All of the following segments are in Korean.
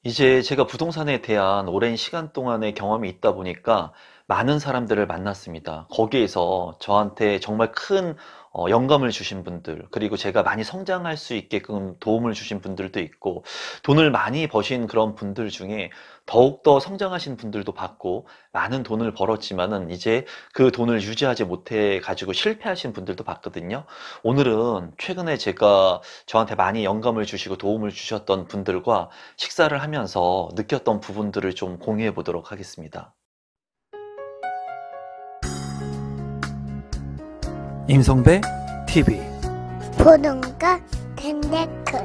이제 제가 부동산에 대한 오랜 시간 동안의 경험이 있다 보니까 많은 사람들을 만났습니다. 거기에서 저한테 정말 큰 영감을 주신 분들, 그리고 제가 많이 성장할 수 있게끔 도움을 주신 분들도 있고, 돈을 많이 버신 그런 분들 중에 더욱더 성장하신 분들도 봤고, 많은 돈을 벌었지만은 이제 그 돈을 유지하지 못해 가지고 실패하신 분들도 봤거든요. 오늘은 최근에 제가 저한테 많이 영감을 주시고 도움을 주셨던 분들과 식사를 하면서 느꼈던 부분들을 좀 공유해 보도록 하겠습니다. 임성배 TV. 보는가 덴데크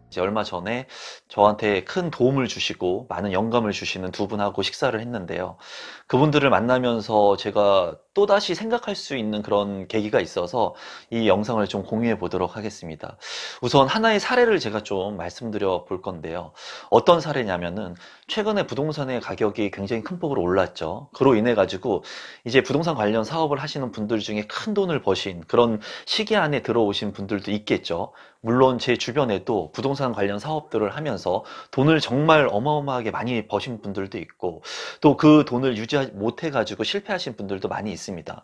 이제 얼마 전에 저한테 큰 도움을 주시고 많은 영감을 주시는 두 분하고 식사를 했는데요. 그분들을 만나면서 제가 또다시 생각할 수 있는 그런 계기가 있어서 이 영상을 좀 공유해 보도록 하겠습니다. 우선 하나의 사례를 제가 좀 말씀드려 볼 건데요. 어떤 사례냐면은 최근에 부동산의 가격이 굉장히 큰 폭으로 올랐죠. 그로 인해 가지고 이제 부동산 관련 사업을 하시는 분들 중에 큰 돈을 버신 그런 시기 안에 들어오신 분들도 있겠죠. 물론 제 주변에도 부동산 관련 사업들을 하면서 돈을 정말 어마어마하게 많이 버신 분들도 있고, 또 그 돈을 유지하지 못해 가지고 실패하신 분들도 많이 있습니다.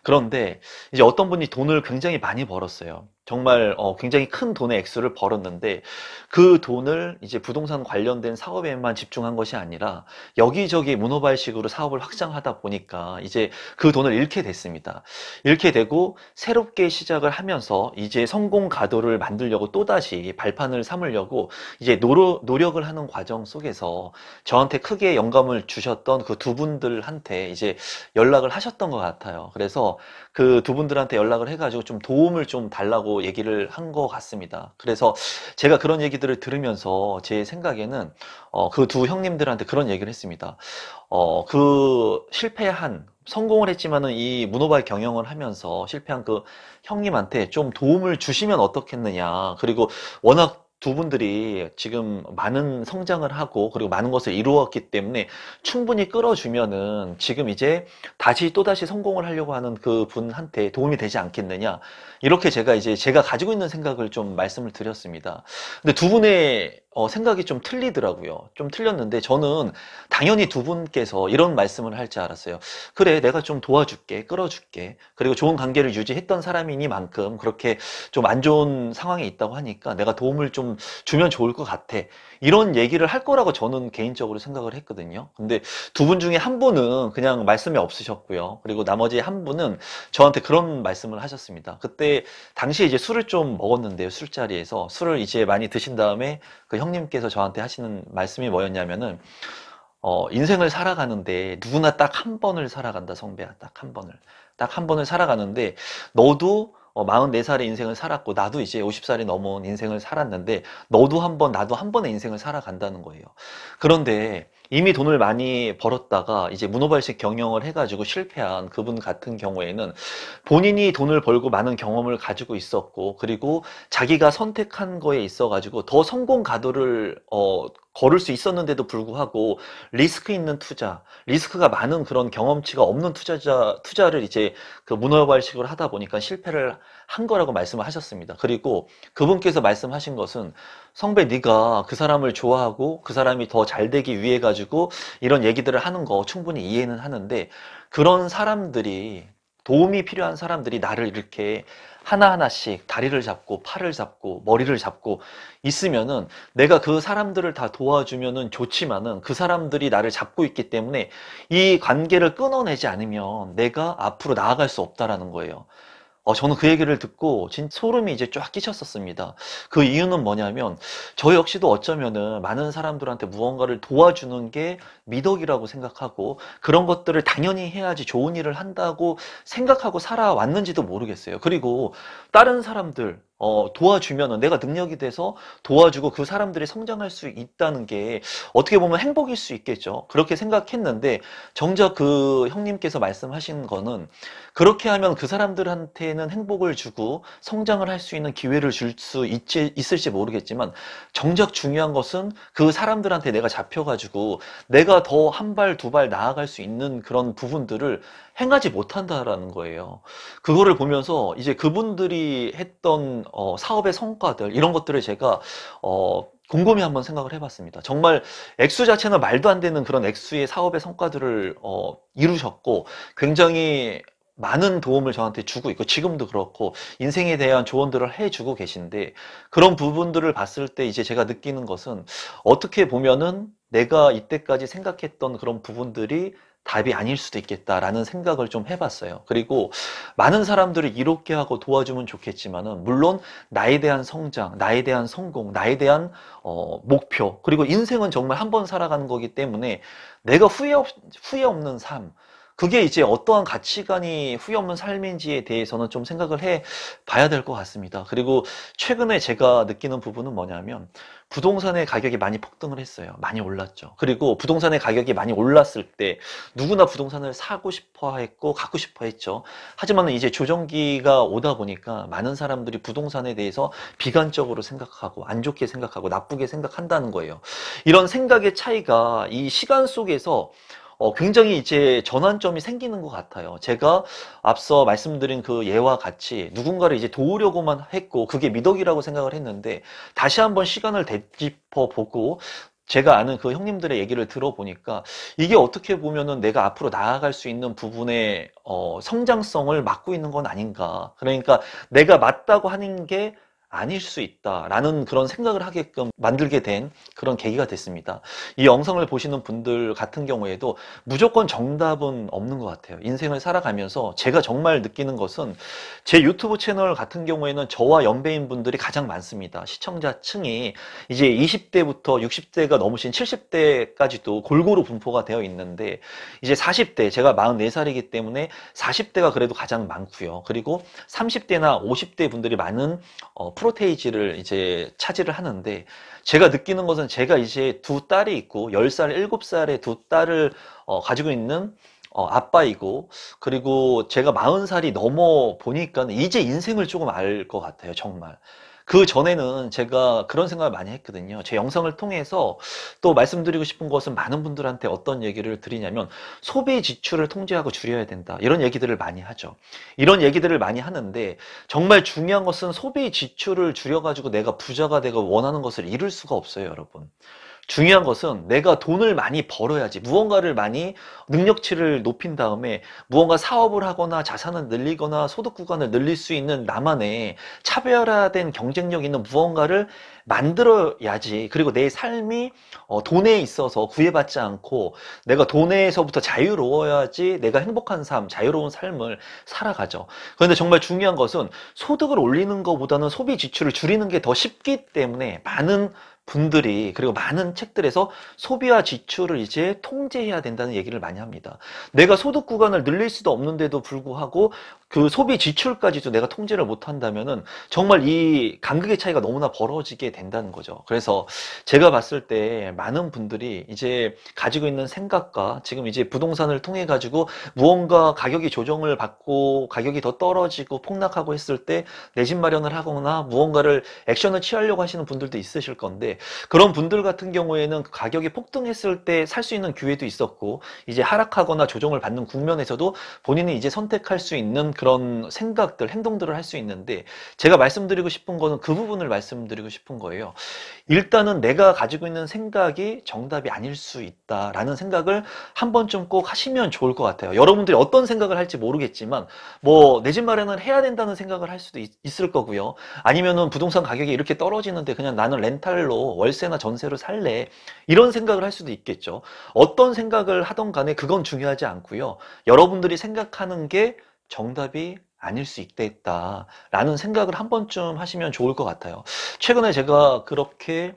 그런데 이제 어떤 분이 돈을 굉장히 많이 벌었어요. 정말 굉장히 큰 돈의 액수를 벌었는데, 그 돈을 이제 부동산 관련된 사업에만 집중한 것이 아니라 여기저기 문어발식으로 사업을 확장하다 보니까 이제 그 돈을 잃게 됐습니다. 잃게 되고 새롭게 시작을 하면서 이제 성공 가도를 만들려고 또다시 발판을 삼으려고 이제 노력을 하는 과정 속에서 저한테 크게 영감을 주셨던 그 두 분들한테 이제 연락을 하셨던 것 같아요. 그래서 그 두 분들한테 연락을 해가지고 좀 도움을 좀 달라고 얘기를 한 것 같습니다. 그래서 제가 그런 얘기들을 들으면서 제 생각에는 그 두 형님들한테 그런 얘기를 했습니다. 그 실패한 성공을 했지만은 이 문어발 경영을 하면서 실패한 그 형님한테 좀 도움을 주시면 어떻겠느냐. 그리고 워낙 두 분들이 지금 많은 성장을 하고 그리고 많은 것을 이루었기 때문에 충분히 끌어주면은 지금 이제 다시 또다시 성공을 하려고 하는 그 분한테 도움이 되지 않겠느냐. 이렇게 제가 가지고 있는 생각을 좀 말씀을 드렸습니다. 근데 두 분의 생각이 좀 틀리더라고요. 좀 틀렸는데 저는 당연히 두 분께서 이런 말씀을 할 줄 알았어요. 그래, 내가 좀 도와줄게, 끌어줄게. 그리고 좋은 관계를 유지했던 사람이니만큼 그렇게 좀 안 좋은 상황에 있다고 하니까 내가 도움을 좀 주면 좋을 것 같아. 이런 얘기를 할 거라고 저는 개인적으로 생각을 했거든요. 근데 두 분 중에 한 분은 그냥 말씀이 없으셨고요. 그리고 나머지 한 분은 저한테 그런 말씀을 하셨습니다. 그때 당시에 이제 술을 좀 먹었는데요. 술자리에서 술을 이제 많이 드신 다음에 그 형님께서 저한테 하시는 말씀이 뭐였냐면은 인생을 살아가는데 누구나 딱 한 번을 살아간다, 성배야. 딱 한 번을. 딱 한 번을 살아가는데 너도 44살의 인생을 살았고 나도 이제 50살이 넘은 인생을 살았는데 너도 한 번, 나도 한 번의 인생을 살아간다는 거예요. 그런데 이미 돈을 많이 벌었다가 이제 문어발식 경영을 해가지고 실패한 그분 같은 경우에는 본인이 돈을 벌고 많은 경험을 가지고 있었고 그리고 자기가 선택한 거에 있어가지고 더 성공 가도를 걸을 수 있었는데도 불구하고 리스크 있는 투자, 리스크가 많은 그런 경험치가 없는 투자를 이제 그 문어발식으로 하다 보니까 실패를 한 거라고 말씀을 하셨습니다. 그리고 그분께서 말씀하신 것은 성배 네가 그 사람을 좋아하고 그 사람이 더 잘 되기 위해 가지고 이런 얘기들을 하는 거 충분히 이해는 하는데 그런 사람들이 도움이 필요한 사람들이 나를 이렇게 하나하나씩 다리를 잡고 팔을 잡고 머리를 잡고 있으면은 내가 그 사람들을 다 도와주면은 좋지만은 그 사람들이 나를 잡고 있기 때문에 이 관계를 끊어내지 않으면 내가 앞으로 나아갈 수 없다라는 거예요. 저는 그 얘기를 듣고 소름이 이제 쫙 끼쳤었습니다. 그 이유는 뭐냐면 저 역시도 어쩌면은 많은 사람들한테 무언가를 도와주는 게 미덕이라고 생각하고 그런 것들을 당연히 해야지 좋은 일을 한다고 생각하고 살아왔는지도 모르겠어요. 그리고 다른 사람들 도와주면은 내가 능력이 돼서 도와주고 그 사람들이 성장할 수 있다는 게 어떻게 보면 행복일 수 있겠죠. 그렇게 생각했는데 정작 그 형님께서 말씀하신 거는 그렇게 하면 그 사람들한테는 행복을 주고 성장을 할 수 있는 기회를 줄 수 있을지 모르겠지만 정작 중요한 것은 그 사람들한테 내가 잡혀가지고 내가 더 한 발, 두 발 나아갈 수 있는 그런 부분들을 행하지 못한다라는 거예요. 그거를 보면서 이제 그분들이 했던 사업의 성과들 이런 것들을 제가 곰곰이 한번 생각을 해봤습니다. 정말 액수 자체는 말도 안 되는 그런 액수의 사업의 성과들을 이루셨고 굉장히 많은 도움을 저한테 주고 있고 지금도 그렇고 인생에 대한 조언들을 해주고 계신데 그런 부분들을 봤을 때 이제 제가 느끼는 것은 어떻게 보면은 내가 이때까지 생각했던 그런 부분들이 답이 아닐 수도 있겠다라는 생각을 좀 해봤어요. 그리고 많은 사람들을 이롭게 하고 도와주면 좋겠지만은 물론 나에 대한 성장, 나에 대한 성공, 나에 대한 목표, 그리고 인생은 정말 한 번 살아가는 거기 때문에 내가 후회 없는 삶, 그게 이제 어떠한 가치관이 후회 없는 삶인지에 대해서는 좀 생각을 해 봐야 될 것 같습니다. 그리고 최근에 제가 느끼는 부분은 뭐냐면 부동산의 가격이 많이 폭등을 했어요. 많이 올랐죠. 그리고 부동산의 가격이 많이 올랐을 때 누구나 부동산을 사고 싶어 했고 갖고 싶어 했죠. 하지만 이제 조정기가 오다 보니까 많은 사람들이 부동산에 대해서 비관적으로 생각하고 안 좋게 생각하고 나쁘게 생각한다는 거예요. 이런 생각의 차이가 이 시간 속에서 굉장히 이제 전환점이 생기는 것 같아요. 제가 앞서 말씀드린 그 예와 같이 누군가를 이제 도우려고만 했고 그게 미덕이라고 생각을 했는데 다시 한번 시간을 되짚어 보고 제가 아는 그 형님들의 얘기를 들어보니까 이게 어떻게 보면은 내가 앞으로 나아갈 수 있는 부분의 성장성을 막고 있는 건 아닌가. 그러니까 내가 맞다고 하는 게 아닐 수 있다라는 그런 생각을 하게끔 만들게 된 그런 계기가 됐습니다. 이 영상을 보시는 분들 같은 경우에도 무조건 정답은 없는 것 같아요. 인생을 살아가면서 제가 정말 느끼는 것은 제 유튜브 채널 같은 경우에는 저와 연배인 분들이 가장 많습니다. 시청자 층이 이제 20대부터 60대가 넘으신 70대까지도 골고루 분포가 되어 있는데 이제 40대, 제가 44살이기 때문에 40대가 그래도 가장 많고요. 그리고 30대나 50대 분들이 많은 프로테이지를 이제 차지를 하는데 제가 느끼는 것은 제가 이제 두 딸이 있고 10살, 7살의 두 딸을 가지고 있는 아빠이고 그리고 제가 40살이 넘어 보니까 이제 인생을 조금 알 것 같아요. 정말. 그 전에는 제가 그런 생각을 많이 했거든요. 제 영상을 통해서 또 말씀드리고 싶은 것은 많은 분들한테 어떤 얘기를 드리냐면 소비 지출을 통제하고 줄여야 된다. 이런 얘기들을 많이 하죠. 이런 얘기들을 많이 하는데 정말 중요한 것은 소비 지출을 줄여가지고 내가 부자가 되고 원하는 것을 이룰 수가 없어요, 여러분. 중요한 것은 내가 돈을 많이 벌어야지 무언가를 많이 능력치를 높인 다음에 무언가 사업을 하거나 자산을 늘리거나 소득 구간을 늘릴 수 있는 나만의 차별화된 경쟁력 있는 무언가를 만들어야지. 그리고 내 삶이 돈에 있어서 구애받지 않고 내가 돈에서부터 자유로워야지 내가 행복한 삶, 자유로운 삶을 살아가죠. 그런데 정말 중요한 것은 소득을 올리는 것보다는 소비 지출을 줄이는 게 더 쉽기 때문에 많은 분들이 그리고 많은 책들에서 소비와 지출을 이제 통제해야 된다는 얘기를 많이 합니다. 내가 소득 구간을 늘릴 수도 없는데도 불구하고 그 소비 지출까지도 내가 통제를 못 한다면은 정말 이 간극의 차이가 너무나 벌어지게 된다는 거죠. 그래서 제가 봤을 때 많은 분들이 이제 가지고 있는 생각과 지금 이제 부동산을 통해 가지고 무언가 가격이 조정을 받고 가격이 더 떨어지고 폭락하고 했을 때 내 집 마련을 하거나 무언가를 액션을 취하려고 하시는 분들도 있으실 건데 그런 분들 같은 경우에는 가격이 폭등했을 때 살 수 있는 기회도 있었고 이제 하락하거나 조정을 받는 국면에서도 본인이 이제 선택할 수 있는 그런 생각들, 행동들을 할 수 있는데 제가 말씀드리고 싶은 거는 그 부분을 말씀드리고 싶은 거예요. 일단은 내가 가지고 있는 생각이 정답이 아닐 수 있다라는 생각을 한 번쯤 꼭 하시면 좋을 것 같아요. 여러분들이 어떤 생각을 할지 모르겠지만 뭐 내 집 마련을 해야 된다는 생각을 할 수도 있을 거고요. 아니면은 부동산 가격이 이렇게 떨어지는데 그냥 나는 렌탈로 월세나 전세로 살래. 이런 생각을 할 수도 있겠죠. 어떤 생각을 하던 간에 그건 중요하지 않고요. 여러분들이 생각하는 게 정답이 아닐 수 있겠다라는 생각을 한 번쯤 하시면 좋을 것 같아요. 최근에 제가 그렇게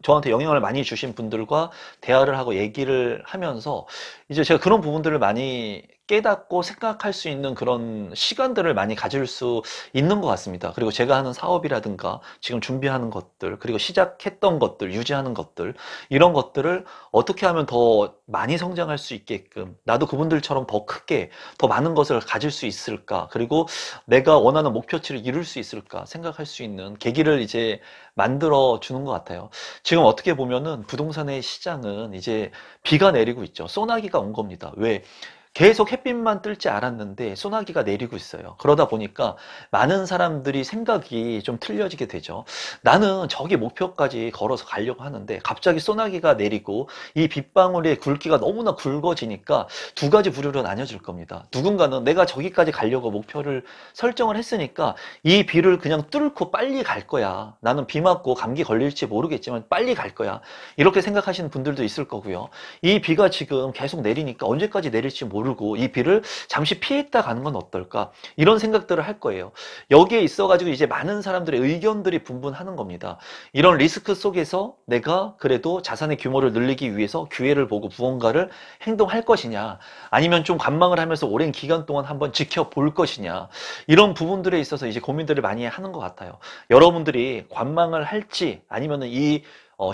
저한테 영향을 많이 주신 분들과 대화를 하고 얘기를 하면서 이제 제가 그런 부분들을 많이 깨닫고 생각할 수 있는 그런 시간들을 많이 가질 수 있는 것 같습니다. 그리고 제가 하는 사업이라든가 지금 준비하는 것들, 그리고 시작했던 것들, 유지하는 것들, 이런 것들을 어떻게 하면 더 많이 성장할 수 있게끔 나도 그분들처럼 더 크게 더 많은 것을 가질 수 있을까? 그리고 내가 원하는 목표치를 이룰 수 있을까? 생각할 수 있는 계기를 이제 만들어 주는 것 같아요. 지금 어떻게 보면은 부동산의 시장은 이제 비가 내리고 있죠. 소나기가 온 겁니다. 왜? 계속 햇빛만 뜰지 알았는데 소나기가 내리고 있어요. 그러다 보니까 많은 사람들이 생각이 좀 틀려지게 되죠. 나는 저기 목표까지 걸어서 가려고 하는데 갑자기 소나기가 내리고 이 빗방울의 굵기가 너무나 굵어지니까 두 가지 부류로 나뉘어질 겁니다. 누군가는 내가 저기까지 가려고 목표를 설정을 했으니까 이 비를 그냥 뚫고 빨리 갈 거야. 나는 비 맞고 감기 걸릴지 모르겠지만 빨리 갈 거야. 이렇게 생각하시는 분들도 있을 거고요. 이 비가 지금 계속 내리니까 언제까지 내릴지 모르고 이 비를 잠시 피했다 가는 건 어떨까? 이런 생각들을 할 거예요. 여기에 있어가지고 이제 많은 사람들의 의견들이 분분하는 겁니다. 이런 리스크 속에서 내가 그래도 자산의 규모를 늘리기 위해서 기회를 보고 무언가를 행동할 것이냐, 아니면 좀 관망을 하면서 오랜 기간 동안 한번 지켜볼 것이냐, 이런 부분들에 있어서 이제 고민들을 많이 하는 것 같아요. 여러분들이 관망을 할지 아니면 이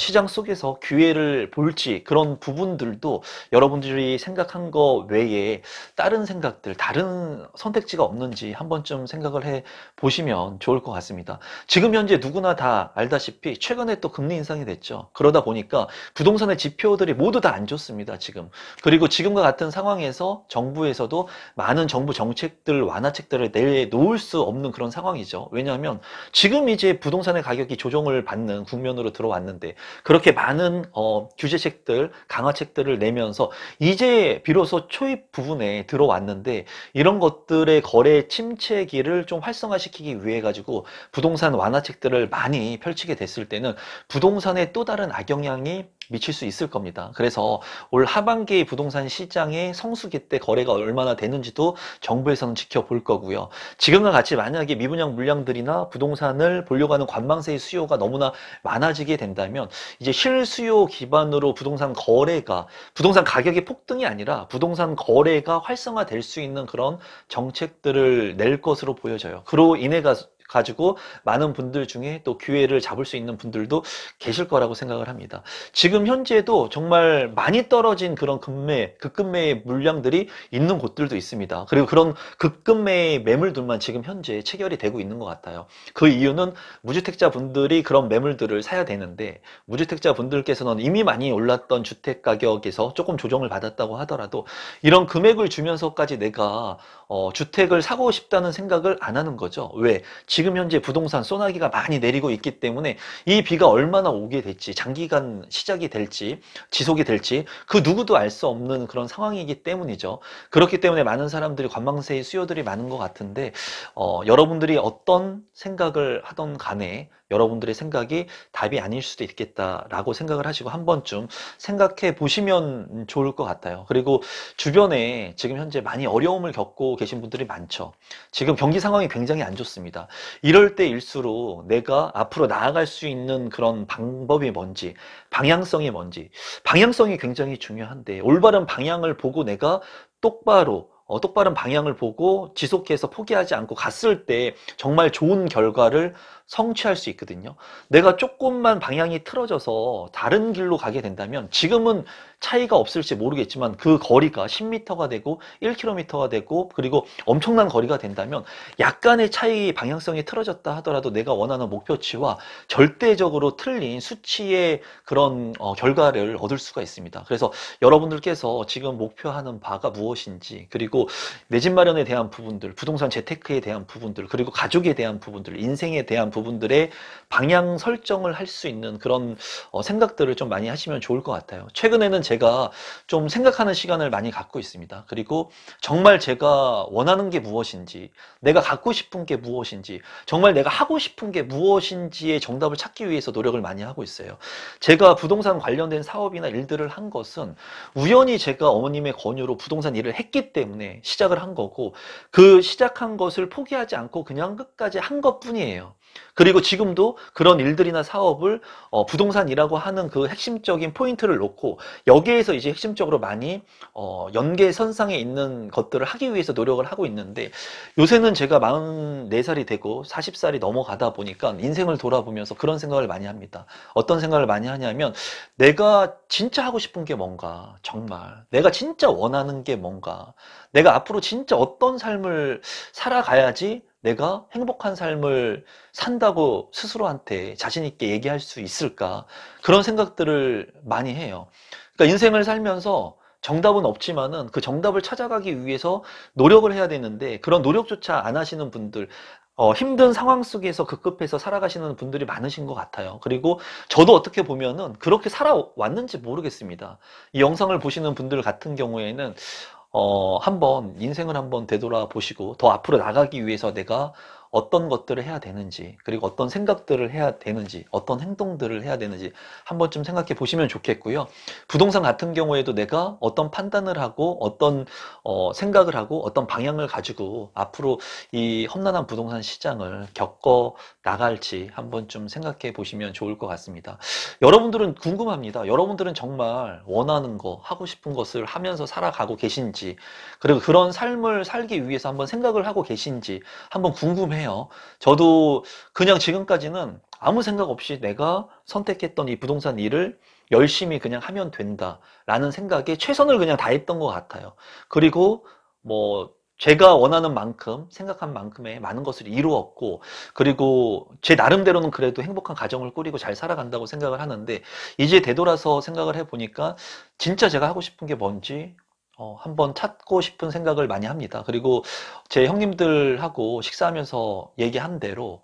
시장 속에서 기회를 볼지, 그런 부분들도 여러분들이 생각한 거 외에 다른 생각들, 다른 선택지가 없는지 한 번쯤 생각을 해 보시면 좋을 것 같습니다. 지금 현재 누구나 다 알다시피 최근에 또 금리 인상이 됐죠. 그러다 보니까 부동산의 지표들이 모두 다 안 좋습니다, 지금. 그리고 지금과 같은 상황에서 정부에서도 많은 정부 정책들, 완화책들을 내놓을 수 없는 그런 상황이죠. 왜냐하면 지금 이제 부동산의 가격이 조정을 받는 국면으로 들어왔는데, 그렇게 많은 규제책들, 강화책들을 내면서 이제 비로소 초입 부분에 들어왔는데, 이런 것들의 거래 침체기를 좀 활성화시키기 위해 가지고 부동산 완화책들을 많이 펼치게 됐을 때는 부동산에 또 다른 악영향이 미칠 수 있을 겁니다. 그래서 올 하반기 부동산 시장의 성수기 때 거래가 얼마나 되는지도 정부에서는 지켜볼 거고요. 지금과 같이 만약에 미분양 물량들이나 부동산을 보려고 하는 관망세의 수요가 너무나 많아지게 된다면 이제 실수요 기반으로 부동산 거래가, 부동산 가격의 폭등이 아니라 부동산 거래가 활성화될 수 있는 그런 정책들을 낼 것으로 보여져요. 그로 인해 가지고 많은 분들 중에 또 기회를 잡을 수 있는 분들도 계실 거라고 생각을 합니다. 지금 현재도 정말 많이 떨어진 그런 급매의 물량들이 있는 곳들도 있습니다. 그리고 그런 급매의 매물들만 지금 현재 체결이 되고 있는 것 같아요. 그 이유는 무주택자 분들이 그런 매물들을 사야 되는데, 무주택자 분들께서는 이미 많이 올랐던 주택 가격에서 조금 조정을 받았다고 하더라도 이런 금액을 주면서까지 내가 주택을 사고 싶다는 생각을 안 하는 거죠. 왜? 지금 현재 부동산 소나기가 많이 내리고 있기 때문에 이 비가 얼마나 오게 될지, 장기간 시작이 될지 지속이 될지 그 누구도 알 수 없는 그런 상황이기 때문이죠. 그렇기 때문에 많은 사람들이 관망세의 수요들이 많은 것 같은데, 여러분들이 어떤 생각을 하던 간에 여러분들의 생각이 답이 아닐 수도 있겠다라고 생각을 하시고 한 번쯤 생각해 보시면 좋을 것 같아요. 그리고 주변에 지금 현재 많이 어려움을 겪고 계신 분들이 많죠. 지금 경기 상황이 굉장히 안 좋습니다. 이럴 때일수록 내가 앞으로 나아갈 수 있는 그런 방법이 뭔지, 방향성이 뭔지, 방향성이 굉장히 중요한데, 올바른 방향을 보고 내가 똑바른 방향을 보고 지속해서 포기하지 않고 갔을 때 정말 좋은 결과를 성취할 수 있거든요. 내가 조금만 방향이 틀어져서 다른 길로 가게 된다면 지금은 차이가 없을지 모르겠지만 그 거리가 10m가 되고 1km가 되고 그리고 엄청난 거리가 된다면 약간의 차이, 방향성이 틀어졌다 하더라도 내가 원하는 목표치와 절대적으로 틀린 수치의 그런 결과를 얻을 수가 있습니다. 그래서 여러분들께서 지금 목표하는 바가 무엇인지, 그리고 내 집 마련에 대한 부분들, 부동산 재테크에 대한 부분들, 그리고 가족에 대한 부분들, 인생에 대한 부분들의 방향 설정을 할 수 있는 그런 생각들을 좀 많이 하시면 좋을 것 같아요. 최근에는 제가 좀 생각하는 시간을 많이 갖고 있습니다. 그리고 정말 제가 원하는 게 무엇인지, 내가 갖고 싶은 게 무엇인지, 정말 내가 하고 싶은 게 무엇인지의 정답을 찾기 위해서 노력을 많이 하고 있어요. 제가 부동산 관련된 사업이나 일들을 한 것은 우연히 제가 어머님의 권유로 부동산 일을 했기 때문에 시작을 한 거고, 그 시작한 것을 포기하지 않고 그냥 끝까지 한 것뿐이에요. 그리고 지금도 그런 일들이나 사업을 부동산이라고 하는 그 핵심적인 포인트를 놓고 여기에서 이제 핵심적으로 많이 연계선상에 있는 것들을 하기 위해서 노력을 하고 있는데, 요새는 제가 44살이 되고 40살이 넘어가다 보니까 인생을 돌아보면서 그런 생각을 많이 합니다. 어떤 생각을 많이 하냐면, 내가 진짜 하고 싶은 게 뭔가, 정말 내가 진짜 원하는 게 뭔가, 내가 앞으로 진짜 어떤 삶을 살아가야지 내가 행복한 삶을 산다고 스스로한테 자신 있게 얘기할 수 있을까, 그런 생각들을 많이 해요. 그러니까 인생을 살면서 정답은 없지만은 그 정답을 찾아가기 위해서 노력을 해야 되는데 그런 노력조차 안 하시는 분들, 힘든 상황 속에서 급급해서 살아가시는 분들이 많으신 것 같아요. 그리고 저도 어떻게 보면은 그렇게 살아왔는지 모르겠습니다. 이 영상을 보시는 분들 같은 경우에는 한번 인생을 한번 되돌아보시고 더 앞으로 나가기 위해서 내가 어떤 것들을 해야 되는지, 그리고 어떤 생각들을 해야 되는지, 어떤 행동들을 해야 되는지 한 번쯤 생각해 보시면 좋겠고요. 부동산 같은 경우에도 내가 어떤 판단을 하고 어떤 생각을 하고 어떤 방향을 가지고 앞으로 이 험난한 부동산 시장을 겪어 나갈지 한 번쯤 생각해 보시면 좋을 것 같습니다. 여러분들은 궁금합니다. 여러분들은 정말 원하는 거, 하고 싶은 것을 하면서 살아가고 계신지, 그리고 그런 삶을 살기 위해서 한번 생각을 하고 계신지 한번 궁금해요. 저도 그냥 지금까지는 아무 생각 없이 내가 선택했던 이 부동산 일을 열심히 그냥 하면 된다라는 생각에 최선을 그냥 다했던 것 같아요. 그리고 뭐 제가 원하는 만큼, 생각한 만큼의 많은 것을 이루었고, 그리고 제 나름대로는 그래도 행복한 가정을 꾸리고 잘 살아간다고 생각을 하는데, 이제 되돌아서 생각을 해보니까 진짜 제가 하고 싶은 게 뭔지 한번 찾고 싶은 생각을 많이 합니다. 그리고 제 형님들하고 식사하면서 얘기한 대로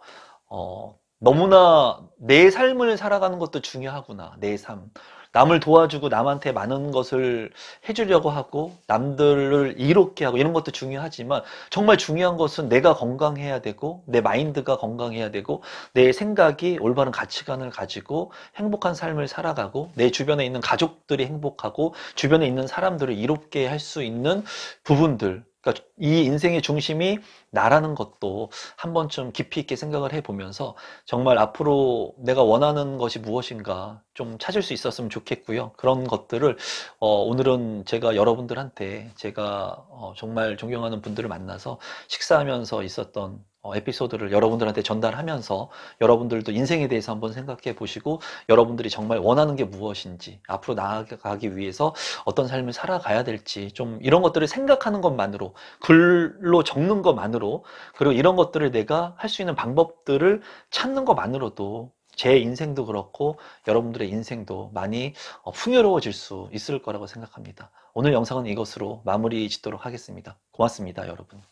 너무나 내 삶을 살아가는 것도 중요하구나. 내 삶. 남을 도와주고 남한테 많은 것을 해주려고 하고 남들을 이롭게 하고 이런 것도 중요하지만 정말 중요한 것은 내가 건강해야 되고 내 마인드가 건강해야 되고 내 생각이 올바른 가치관을 가지고 행복한 삶을 살아가고 내 주변에 있는 가족들이 행복하고 주변에 있는 사람들을 이롭게 할 수 있는 부분들, 그러니까 이 인생의 중심이 나라는 것도 한 번쯤 깊이 있게 생각을 해보면서 정말 앞으로 내가 원하는 것이 무엇인가 좀 찾을 수 있었으면 좋겠고요. 그런 것들을 오늘은 제가 여러분들한테 제가 정말 존경하는 분들을 만나서 식사하면서 있었던 에피소드를 여러분들한테 전달하면서 여러분들도 인생에 대해서 한번 생각해 보시고 여러분들이 정말 원하는 게 무엇인지 앞으로 나아가기 위해서 어떤 삶을 살아가야 될지 좀 이런 것들을 생각하는 것만으로 글로 적는 것만으로 그리고 이런 것들을 내가 할 수 있는 방법들을 찾는 것만으로도 제 인생도 그렇고 여러분들의 인생도 많이 풍요로워질 수 있을 거라고 생각합니다. 오늘 영상은 이것으로 마무리 짓도록 하겠습니다. 고맙습니다, 여러분.